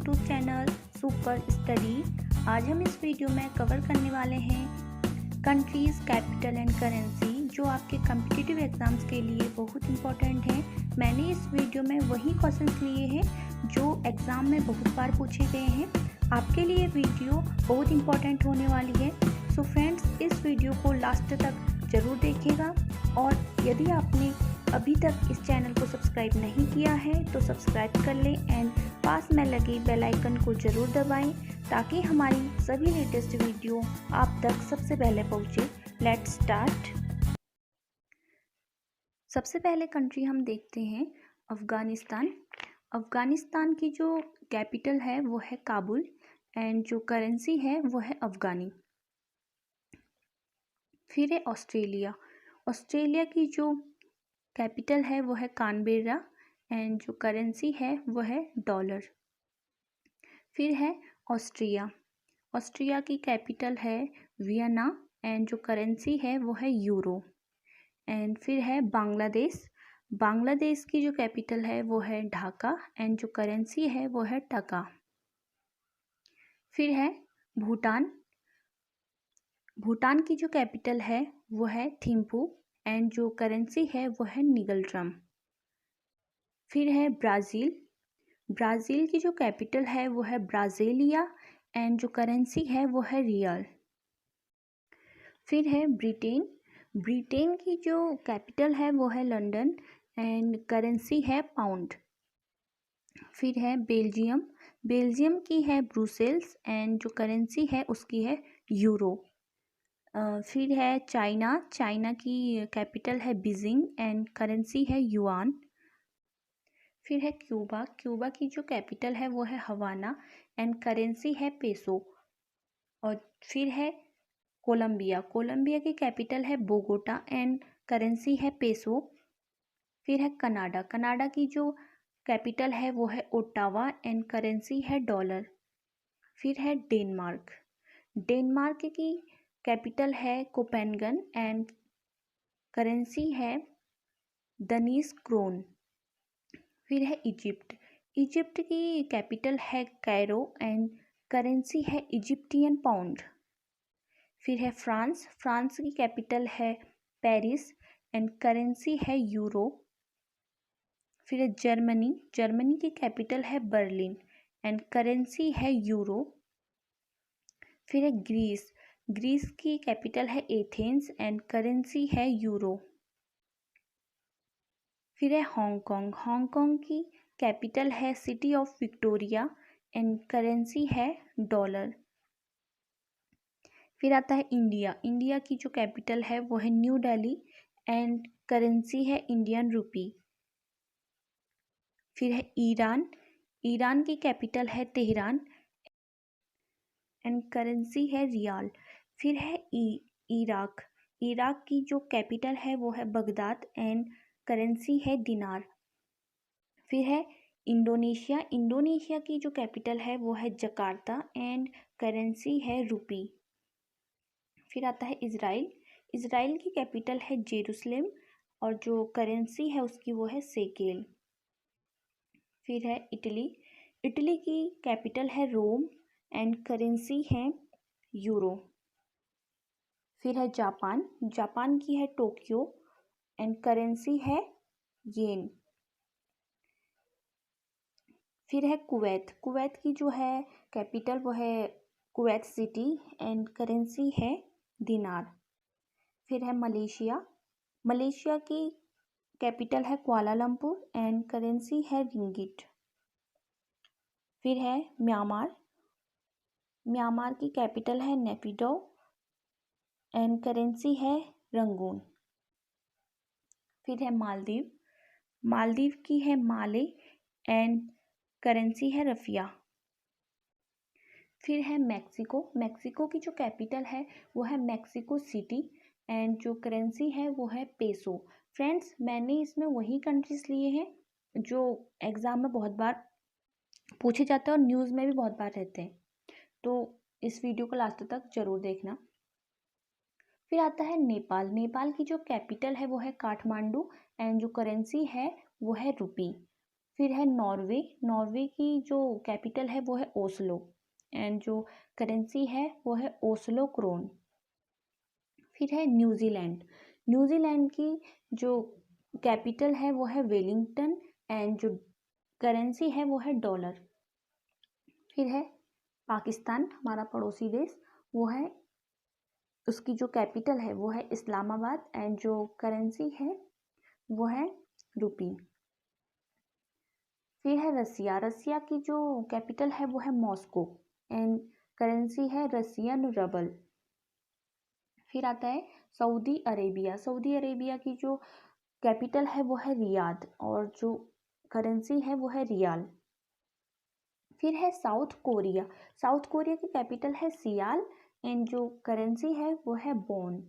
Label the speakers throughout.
Speaker 1: YouTube channel super study. आज हम इस वीडियो में कवर करने वाले हैं कंट्रीज कैपिटल एंड करेंसी, जो आपके कम्पिटिटिव एग्जाम्स के लिए बहुत इंपॉर्टेंट हैं। मैंने इस वीडियो में वही क्वेश्चंस लिए हैं जो एग्ज़ाम में बहुत बार पूछे गए हैं। आपके लिए वीडियो बहुत इंपॉर्टेंट होने वाली है। सो फ्रेंड्स, इस वीडियो को लास्ट तक ज़रूर देखिएगा, और यदि आपने अभी तक इस चैनल को सब्सक्राइब नहीं किया है तो सब्सक्राइब कर लें एंड पास में लगे बेल आइकन को ज़रूर दबाएं, ताकि हमारी सभी लेटेस्ट वीडियो आप तक सबसे पहले पहुंचे। Let's start. सबसे पहले कंट्री हम देखते हैं अफ़गानिस्तान। अफ़गानिस्तान की जो कैपिटल है वो है काबुल एंड जो करेंसी है वो है अफ़गानी। फिर है ऑस्ट्रेलिया। ऑस्ट्रेलिया की जो कैपिटल है वो है कानबेरा एंड जो करेंसी है वो है डॉलर। फिर है ऑस्ट्रिया। ऑस्ट्रिया की कैपिटल है वियना एंड जो करेंसी है वो है यूरो। एंड फिर है बांग्लादेश। बांग्लादेश की जो कैपिटल है वो है ढाका एंड जो करेंसी है वो है टका। फिर है भूटान। भूटान की जो कैपिटल है वो है थिम्पू एंड जो करेंसी है वो है निगलट्रम। फिर है ब्राज़ील। ब्राज़ील की जो कैपिटल है वो है ब्राज़ीलिया एंड जो करेंसी है वो है रियल। फिर है ब्रिटेन। ब्रिटेन की जो कैपिटल है वो है लंदन एंड करेंसी है पाउंड। फिर है बेल्जियम। बेल्जियम की है ब्रुसेल्स एंड जो करेंसी है उसकी है यूरो। फिर है चाइना। चाइना की कैपिटल है बीजिंग एंड करेंसी है युआन। फिर है क्यूबा। क्यूबा की जो कैपिटल है वो है हवाना एंड करेंसी है पेसो। और फिर है कोलंबिया। कोलंबिया की कैपिटल है बोगोटा एंड करेंसी है पेसो। फिर है कनाडा। कनाडा की जो कैपिटल है वो है ओटावा एंड करेंसी है डॉलर। फिर है डेनमार्क। डेनमार्क की कैपिटल है कोपेनगन एंड करेंसी है दनीश क्रोन। फिर है इजिप्ट। इजिप्ट की कैपिटल है कैरो एंड करेंसी है इजिप्टियन पाउंड। फिर है फ्रांस। फ्रांस की कैपिटल है पेरिस एंड करेंसी है यूरो। फिर है जर्मनी। जर्मनी की कैपिटल है बर्लिन एंड करेंसी है यूरो। फिर है ग्रीस। ग्रीस की कैपिटल है एथेंस एंड करेंसी है यूरो। फिर है हांगकांग। हांगकांग की कैपिटल है city of Victoria and currency है डॉलर। फिर आता है इंडिया। इंडिया की जो कैपिटल है वो है न्यू दिल्ली एंड करेंसी है इंडियन रूपी। फिर है ईरान। ईरान की कैपिटल है तेहरान एंड करेंसी है रियाल। फिर है इराक। इराक की जो कैपिटल है वो है बगदाद एंड करेंसी है दिनार। फिर है इंडोनेशिया। इंडोनेशिया की जो कैपिटल है वो है जकार्ता एंड करेंसी है रूपी। फिर आता है इज़राइल। इज़राइल की कैपिटल है जेरूसलेम और जो करेंसी है उसकी वो है सेकेल। फिर है इटली। इटली की कैपिटल है रोम एंड करेंसी है यूरो। फिर है जापान। जापान की है टोक्यो एंड करेंसी है येन। फिर है कुवैत। कुवैत की जो है कैपिटल वो है कुवैत सिटी एंड करेंसी है दिनार। फिर है मलेशिया। मलेशिया की कैपिटल है कुआलालंपुर एंड करेंसी है रिंगिट। फिर है म्यांमार। म्यांमार की कैपिटल है नेपिडो एंड करेंसी है रंगून। फिर है मालदीव। मालदीव की है माले एंड करेंसी है रफिया। फिर है मैक्सिको। मैक्सिको की जो कैपिटल है वो है मैक्सिको सिटी एंड जो करेंसी है वो है पेसो। फ्रेंड्स, मैंने इसमें वही कंट्रीज लिए हैं जो एग्ज़ाम में बहुत बार पूछे जाते हैं और न्यूज़ में भी बहुत बार रहते हैं, तो इस वीडियो को लास्ट तक ज़रूर देखना। फिर आता है नेपाल। नेपाल की जो कैपिटल है वो है काठमांडू एंड जो करेंसी है वो है रुपी। फिर है नॉर्वे। नॉर्वे की जो कैपिटल है वो है ओस्लो एंड जो करेंसी है वो है ओस्लो क्रोन। फिर है न्यूजीलैंड। न्यूजीलैंड की जो कैपिटल है वो है वेलिंगटन एंड जो करेंसी है वो है डॉलर। फिर है पाकिस्तान, हमारा पड़ोसी देश, वो है उसकी जो कैपिटल है वो है इस्लामाबाद एंड जो करेंसी है वो है रुपी। फिर है रसिया। रसिया की जो कैपिटल है वो है मॉस्को एंड करेंसी है रसियन रबल। फिर आता है सऊदी अरेबिया। सऊदी अरेबिया की जो कैपिटल है वो है रियाद और जो करेंसी है वो है रियाल। फिर है साउथ कोरिया। साउथ कोरिया की कैपिटल है सियाल एंड जो करेंसी है वो है बोन।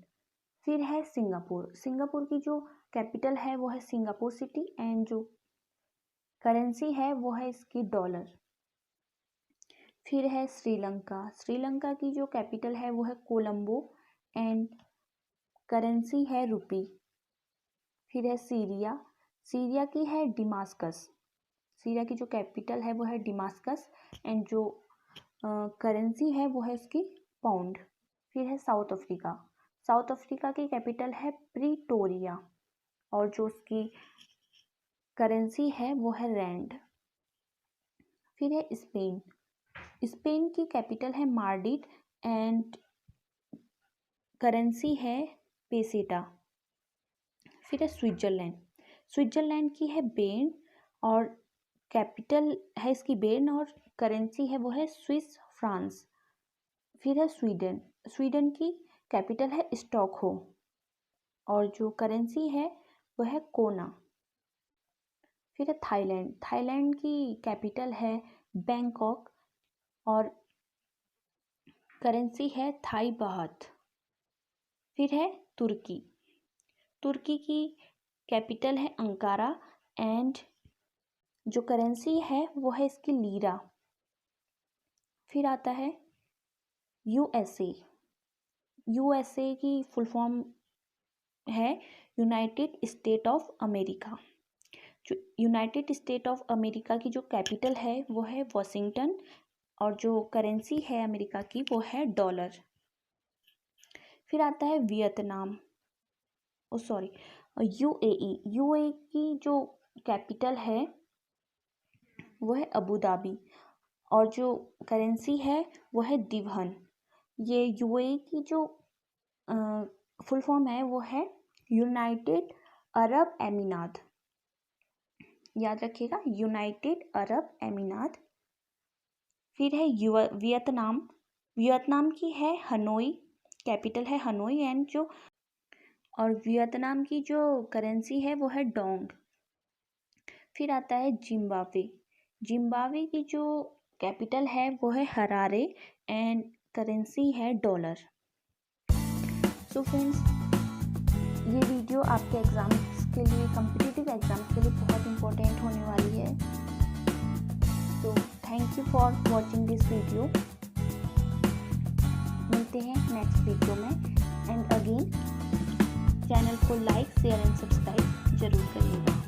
Speaker 1: फिर है सिंगापुर। सिंगापुर की जो कैपिटल है वो है सिंगापुर सिटी एंड जो करेंसी है वो है इसकी डॉलर। फिर है श्रीलंका। श्रीलंका की जो कैपिटल है वो है कोलंबो एंड करेंसी है रुपी। फिर है सीरिया। सीरिया की है डिमास्कस। सीरिया की जो कैपिटल है वो है डिमास्कस एंड जो करेंसी है वो है इसकी पाउंड। फिर है साउथ अफ्रीका। साउथ अफ्रीका की कैपिटल है प्रीटोरिया और जो उसकी करेंसी है वो है रैंड। फिर है स्पेन। स्पेन की कैपिटल है माड्रिड एंड करेंसी है पेसेटा। फिर है स्विट्जरलैंड। स्विट्जरलैंड की है बेर्न और कैपिटल है इसकी बेर्न और करेंसी है वो है स्विस फ्रांस। फिर है स्वीडन। स्वीडन की कैपिटल है स्टॉकहोम और जो करेंसी है वो है कोना। फिर है थाईलैंड। थाईलैंड की कैपिटल है बैंकॉक और करेंसी है थाई बाहत। फिर है तुर्की। तुर्की की कैपिटल है अंकारा एंड जो करेंसी है वो है इसकी लीरा। फिर आता है यूएसए। यूएसए की फुल फॉर्म है यूनाइटेड स्टेट ऑफ अमेरिका। जो यूनाइटेड स्टेट ऑफ अमेरिका की जो कैपिटल है वो है वॉशिंगटन और जो करेंसी है अमेरिका की वो है डॉलर। फिर आता है वियतनाम, यूएई। यूएई की जो कैपिटल है वो है अबू धाबी और जो करेंसी है वो है दिरहम। ये यूएई की जो फुल फॉर्म है वो है यूनाइटेड अरब एमिरात। याद रखिएगा, यूनाइटेड अरब एमिरात। फिर है वियतनाम। वियतनाम की है हनोई, कैपिटल है हनोई एंड जो और वियतनाम की जो करेंसी है वो है डोंग। फिर आता है जिम्बाब्वे। जिम्बाब्वे की जो कैपिटल है वो है हरारे एंड करेंसी है डॉलर। सो फ्रेंड्स, ये वीडियो आपके एग्ज़ाम्स के लिए, कॉम्पिटिटिव एग्ज़ाम्स के लिए बहुत इम्पोर्टेंट होने वाली है। तो thank you for watching this video. मिलते हैं नेक्स्ट वीडियो में एंड अगेन चैनल को लाइक, शेयर एंड सब्सक्राइब जरूर करिएगा।